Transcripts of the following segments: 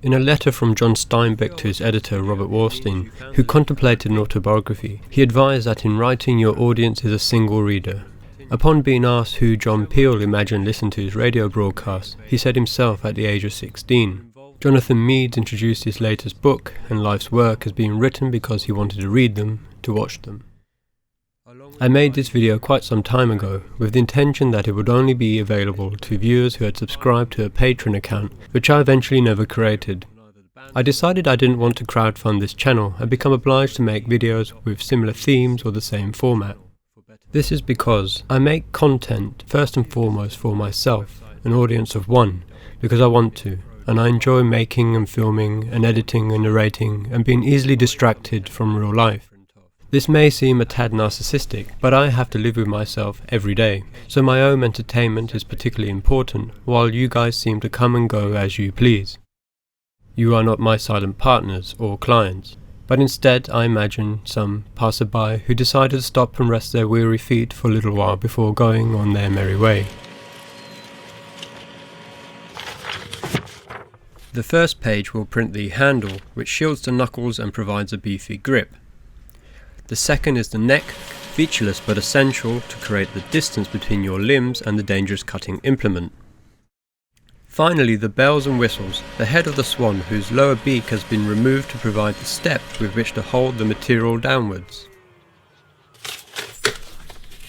In a letter from John Steinbeck to his editor Robert Warstein, who contemplated an autobiography, he advised that in writing your audience is a single reader. Upon being asked who John Peel imagined listened to his radio broadcast, he said himself at the age of 16. Jonathan Meades introduced his latest book and life's work as being written because he wanted to read them, to watch them. I made this video quite some time ago, with the intention that it would only be available to viewers who had subscribed to a Patreon account, which I eventually never created. I decided I didn't want to crowdfund this channel and become obliged to make videos with similar themes or the same format. This is because I make content first and foremost for myself, an audience of one, because I want to, and I enjoy making and filming and editing and narrating and being easily distracted from real life. This may seem a tad narcissistic, but I have to live with myself every day, so my own entertainment is particularly important, while you guys seem to come and go as you please. You are not my silent partners or clients, but instead I imagine some passerby who decided to stop and rest their weary feet for a little while before going on their merry way. The first page will print the handle, which shields the knuckles and provides a beefy grip. The second is the neck, featureless but essential to create the distance between your limbs and the dangerous cutting implement. Finally, the bells and whistles, the head of the swan whose lower beak has been removed to provide the step with which to hold the material downwards.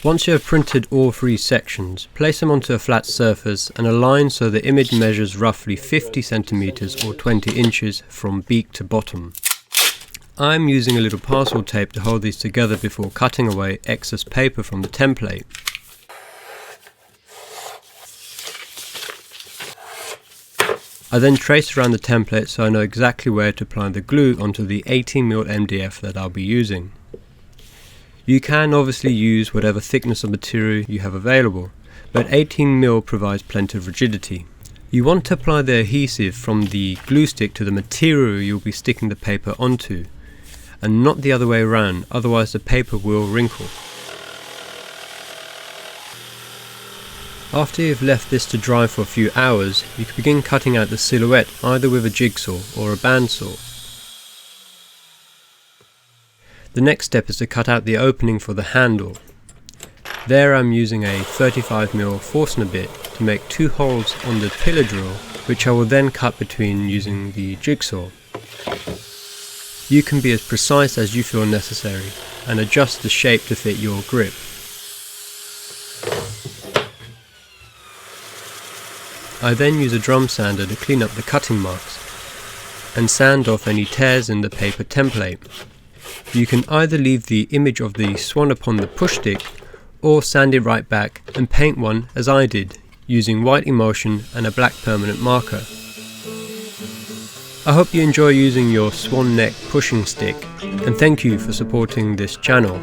Once you have printed all three sections, place them onto a flat surface and align so the image measures roughly 50 centimeters or 20 inches from beak to bottom. I am using a little parcel tape to hold these together before cutting away excess paper from the template. I then trace around the template so I know exactly where to apply the glue onto the 18mm MDF that I'll be using. You can obviously use whatever thickness of material you have available, but 18mm provides plenty of rigidity. You want to apply the adhesive from the glue stick to the material you'll be sticking the paper onto, and not the other way around, otherwise the paper will wrinkle. After you've left this to dry for a few hours, you can begin cutting out the silhouette either with a jigsaw or a bandsaw. The next step is to cut out the opening for the handle. There I'm using a 35mm Forstner bit to make two holes on the pillar drill, which I will then cut between using the jigsaw. You can be as precise as you feel necessary and adjust the shape to fit your grip. I then use a drum sander to clean up the cutting marks and sand off any tears in the paper template. You can either leave the image of the swan upon the push stick or sand it right back and paint one as I did, using white emulsion and a black permanent marker. I hope you enjoy using your swan neck pushing stick, and thank you for supporting this channel.